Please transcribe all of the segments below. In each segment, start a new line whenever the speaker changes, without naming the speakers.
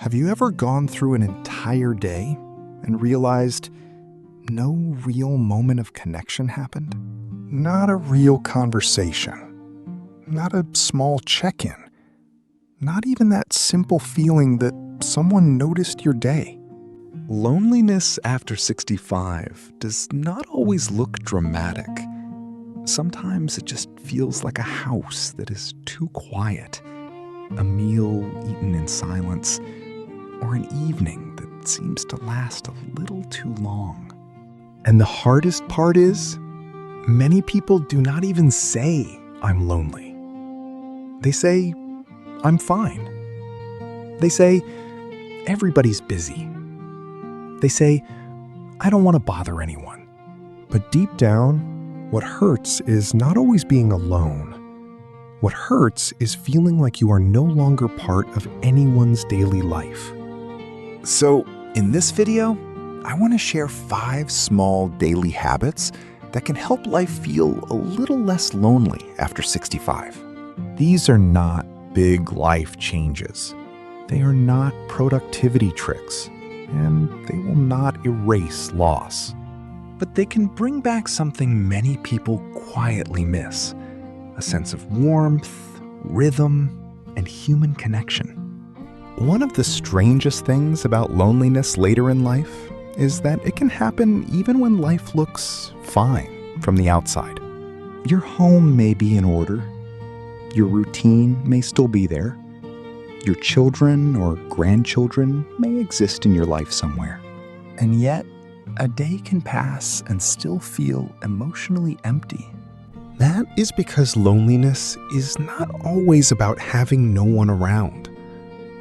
Have you ever gone through an entire day and realized no real moment of connection happened? Not a real conversation, not a small check-in, not even that simple feeling that someone noticed your day.
Loneliness after 65 does not always look dramatic. Sometimes it just feels like a house that is too quiet, a meal eaten in silence, or an evening that seems to last a little too long.
And the hardest part is, many people do not even say, "I'm lonely." They say, "I'm fine." They say, "Everybody's busy." They say, "I don't want to bother anyone." But deep down, what hurts is not always being alone. What hurts is feeling like you are no longer part of anyone's daily life. So, in this video, I want to share 5 small daily habits that can help life feel a little less lonely after 65. These are not big life changes. They are not productivity tricks, and they will not erase loss. But they can bring back something many people quietly miss: a sense of warmth, rhythm, and human connection. One of the strangest things about loneliness later in life is that it can happen even when life looks fine from the outside. Your home may be in order. Your routine may still be there. Your children or grandchildren may exist in your life somewhere. And yet, a day can pass and still feel emotionally empty. That is because loneliness is not always about having no one around.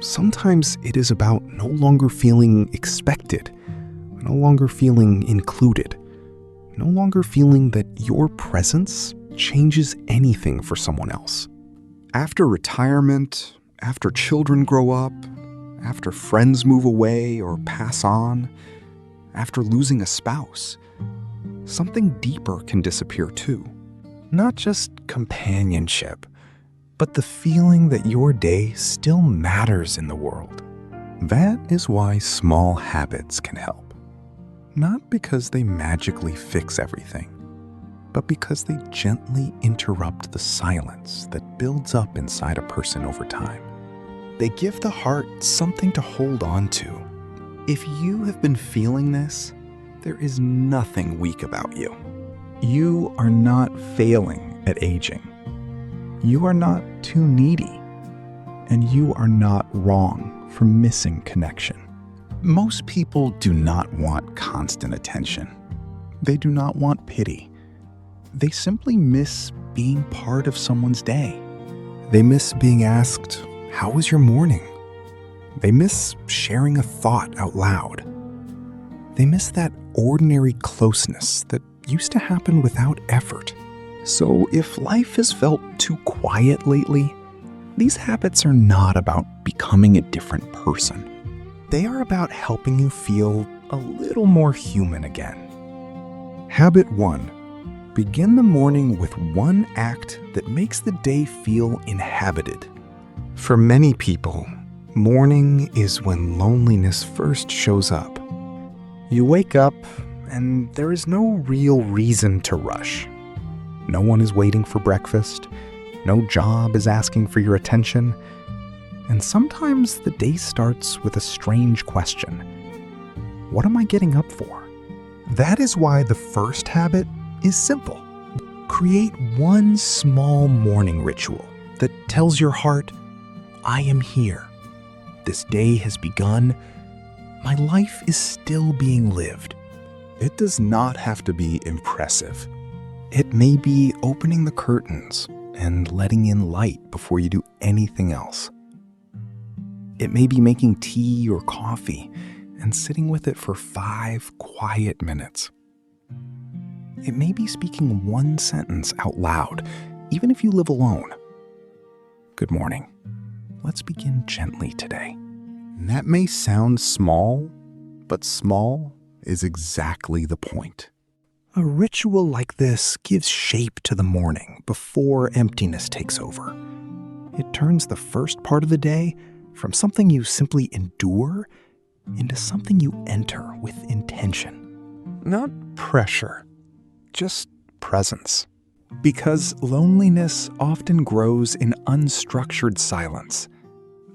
Sometimes it is about no longer feeling expected, no longer feeling included, no longer feeling that your presence changes anything for someone else. After retirement, after children grow up, after friends move away or pass on, after losing a spouse, something deeper can disappear too. Not just companionship, but the feeling that your day still matters in the world. That is why small habits can help. Not because they magically fix everything, but because they gently interrupt the silence that builds up inside a person over time. They give the heart something to hold on to. If you have been feeling this, there is nothing weak about you. You are not failing at aging. You are not too needy, and you are not wrong for missing connection. Most people do not want constant attention. They do not want pity. They simply miss being part of someone's day. They miss being asked, "How was your morning?" They miss sharing a thought out loud. They miss that ordinary closeness that used to happen without effort. So if life has felt too quiet lately, these habits are not about becoming a different person. They are about helping you feel a little more human again. Habit 1. Begin the morning with one act that makes the day feel inhabited. For many people, morning is when loneliness first shows up. You wake up, and there is no real reason to rush. No one is waiting for breakfast. No job is asking for your attention. And sometimes the day starts with a strange question. What am I getting up for? That is why the first habit is simple. Create one small morning ritual that tells your heart, "I am here. This day has begun. My life is still being lived." It does not have to be impressive. It may be opening the curtains and letting in light before you do anything else. It may be making tea or coffee and sitting with it for 5 quiet minutes. It may be speaking one sentence out loud, even if you live alone. Good morning. Let's begin gently today. And that may sound small, but small is exactly the point. A ritual like this gives shape to the morning before emptiness takes over. It turns the first part of the day from something you simply endure into something you enter with intention. Not pressure, just presence. Because loneliness often grows in unstructured silence.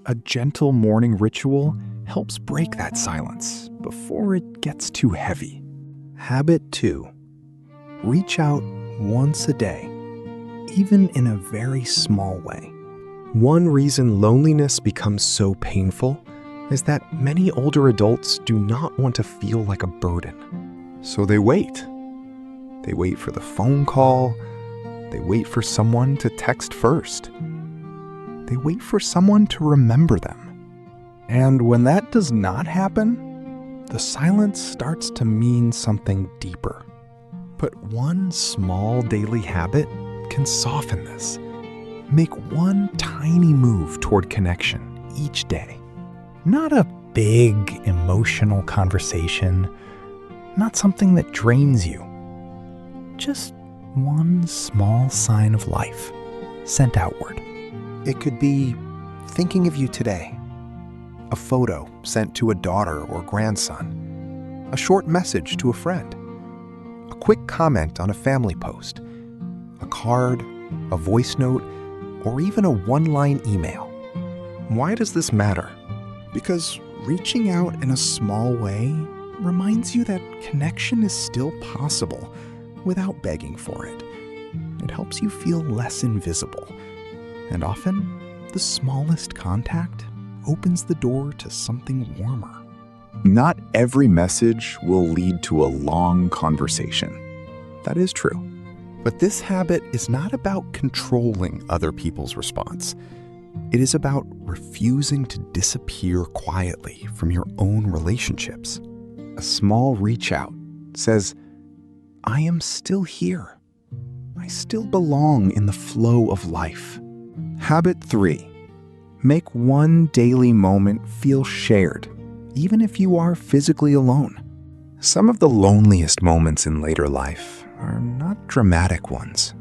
A gentle morning ritual helps break that silence before it gets too heavy. Habit 2. Reach out once a day, even in a very small way. One reason loneliness becomes so painful is that many older adults do not want to feel like a burden. So they wait. They wait for the phone call. They wait for someone to text first. They wait for someone to remember them. And when that does not happen, the silence starts to mean something deeper. But one small daily habit can soften this. Make one tiny move toward connection each day. Not a big emotional conversation, not something that drains you. Just one small sign of life sent outward. It could be thinking of you today, a photo sent to a daughter or grandson, a short message to a friend, a quick comment on a family post, a card, a voice note, or even a one-line email. Why does this matter? Because reaching out in a small way reminds you that connection is still possible without begging for it. It helps you feel less invisible. And often, the smallest contact opens the door to something warmer.
Not every message will lead to a long conversation.
That is true. But this habit is not about controlling other people's response. It is about refusing to disappear quietly from your own relationships. A small reach out says, I am still here. I still belong in the flow of life. Habit 3. Make one daily moment feel shared, even if you are physically alone. Some of the loneliest moments in later life are not dramatic ones.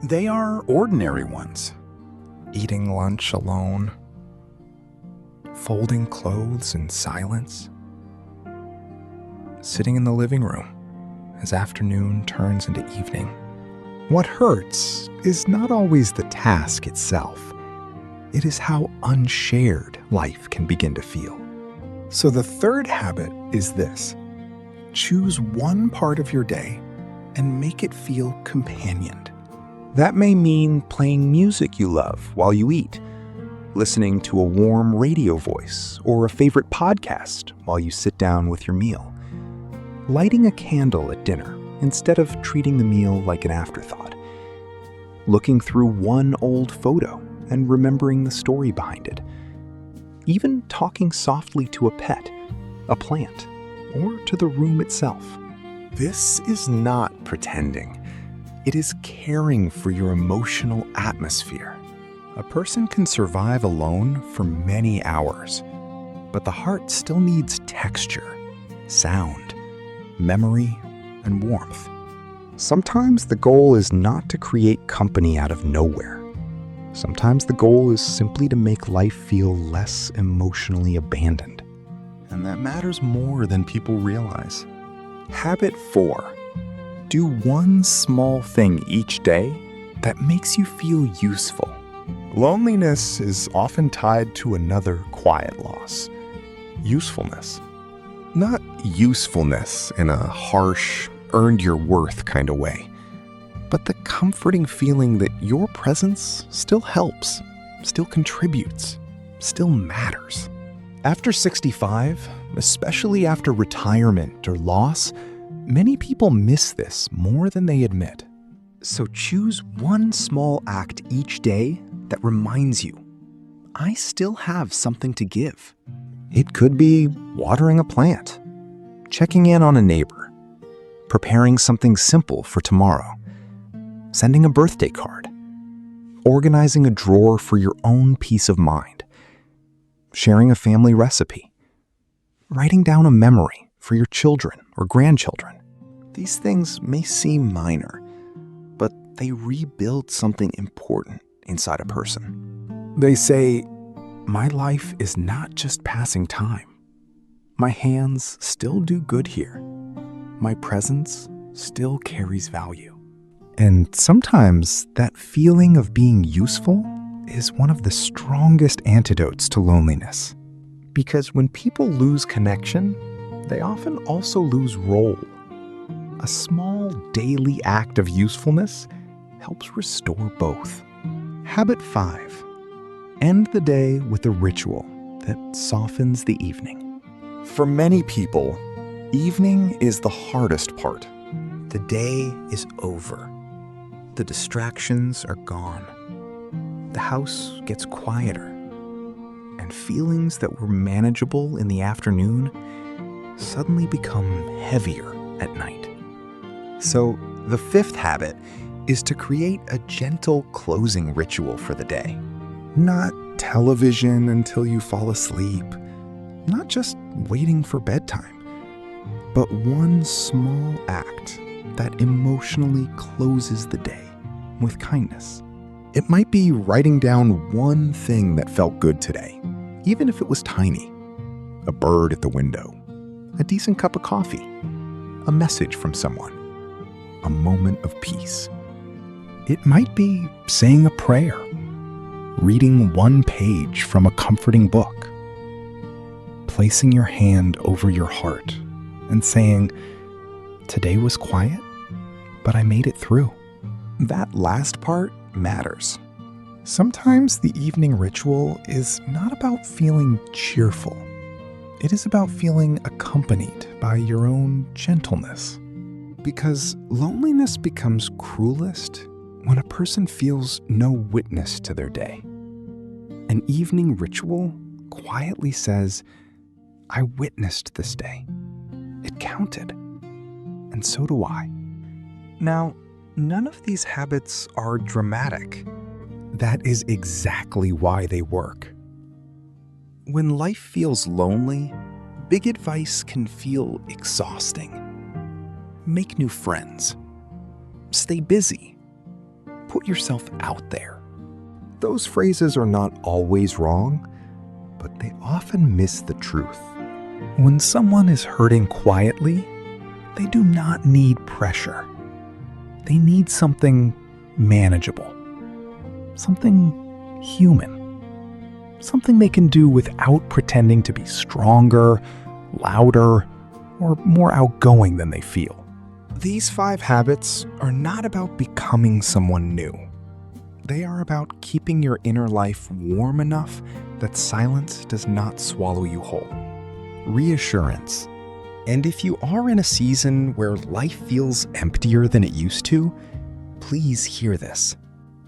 They are ordinary ones. Eating lunch alone, folding clothes in silence, sitting in the living room as afternoon turns into evening. What hurts is not always the task itself. It is how unshared life can begin to feel. So the third habit is this. Choose one part of your day and make it feel companioned. That may mean playing music you love while you eat, listening to a warm radio voice or a favorite podcast while you sit down with your meal, lighting a candle at dinner instead of treating the meal like an afterthought, looking through one old photo and remembering the story behind it, even talking softly to a pet, a plant, or to the room itself. This is not pretending. It is caring for your emotional atmosphere. A person can survive alone for many hours, but the heart still needs texture, sound, memory, and warmth. Sometimes the goal is not to create company out of nowhere. Sometimes the goal is simply to make life feel less emotionally abandoned. And that matters more than people realize. Habit 4. Do one small thing each day that makes you feel useful. Loneliness is often tied to another quiet loss, usefulness. Not usefulness in a harsh, earned your worth kind of way, but the comforting feeling that your presence still helps, still contributes, still matters. After 65, especially after retirement or loss, many people miss this more than they admit. So choose one small act each day that reminds you, I still have something to give. It could be watering a plant, checking in on a neighbor, preparing something simple for tomorrow, sending a birthday card, organizing a drawer for your own peace of mind, sharing a family recipe, writing down a memory for your children or grandchildren. These things may seem minor, but they rebuild something important inside a person. They say, my life is not just passing time. My hands still do good here. My presence still carries value. And sometimes that feeling of being useful is one of the strongest antidotes to loneliness. Because when people lose connection, they often also lose role. A small daily act of usefulness helps restore both. Habit 5. End the day with a ritual that softens the evening. For many people, evening is the hardest part. The day is over. The distractions are gone. The house gets quieter. And feelings that were manageable in the afternoon suddenly become heavier at night. So, the 5th habit is to create a gentle closing ritual for the day. Not television until you fall asleep, not just waiting for bedtime, but one small act that emotionally closes the day with kindness. It might be writing down one thing that felt good today, even if it was tiny. A bird at the window, a decent cup of coffee, a message from someone, a moment of peace. It might be saying a prayer, reading one page from a comforting book, placing your hand over your heart and saying, "Today was quiet, but I made it through." That last part matters. Sometimes the evening ritual is not about feeling cheerful. It is about feeling accompanied by your own gentleness. Because loneliness becomes cruelest when a person feels no witness to their day. An evening ritual quietly says, "I witnessed this day. It counted. And so do I." Now, none of these habits are dramatic. That is exactly why they work. When life feels lonely, big advice can feel exhausting. Make new friends. Stay busy. Put yourself out there. Those phrases are not always wrong, but they often miss the truth. When someone is hurting quietly, they do not need pressure. They need something manageable, something human, something they can do without pretending to be stronger, louder, or more outgoing than they feel. These 5 habits are not about becoming someone new. They are about keeping your inner life warm enough that silence does not swallow you whole. Reassurance. And if you are in a season where life feels emptier than it used to, please hear this.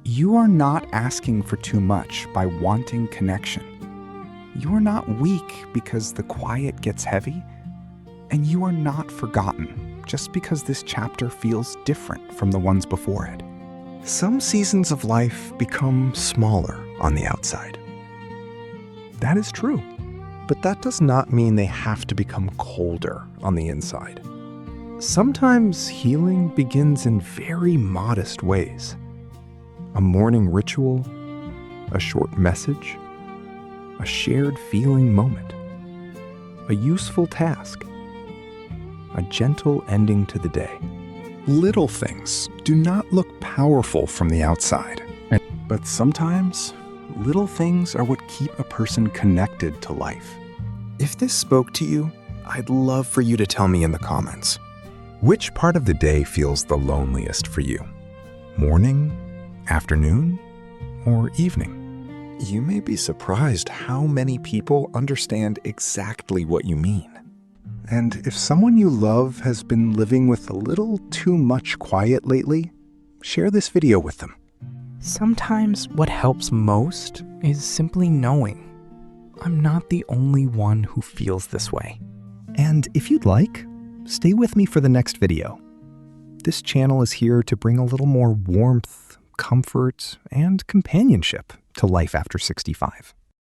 You are not asking for too much by wanting connection. You are not weak because the quiet gets heavy, and you are not forgotten just because this chapter feels different from the ones before it. Some seasons of life become smaller on the outside. That is true. But that does not mean they have to become colder on the inside. Sometimes healing begins in very modest ways. A morning ritual, a short message, a shared feeling moment, a useful task, a gentle ending to the day. Little things do not look powerful from the outside, but sometimes little things are what keep a person connected to life. If this spoke to you, I'd love for you to tell me in the comments. Which part of the day feels the loneliest for you? Morning, afternoon, or evening? You may be surprised how many people understand exactly what you mean. And if someone you love has been living with a little too much quiet lately, share this video with them.
Sometimes what helps most is simply knowing I'm not the only one who feels this way.
And if you'd like, stay with me for the next video. This channel is here to bring a little more warmth, comfort, and companionship to life after 65.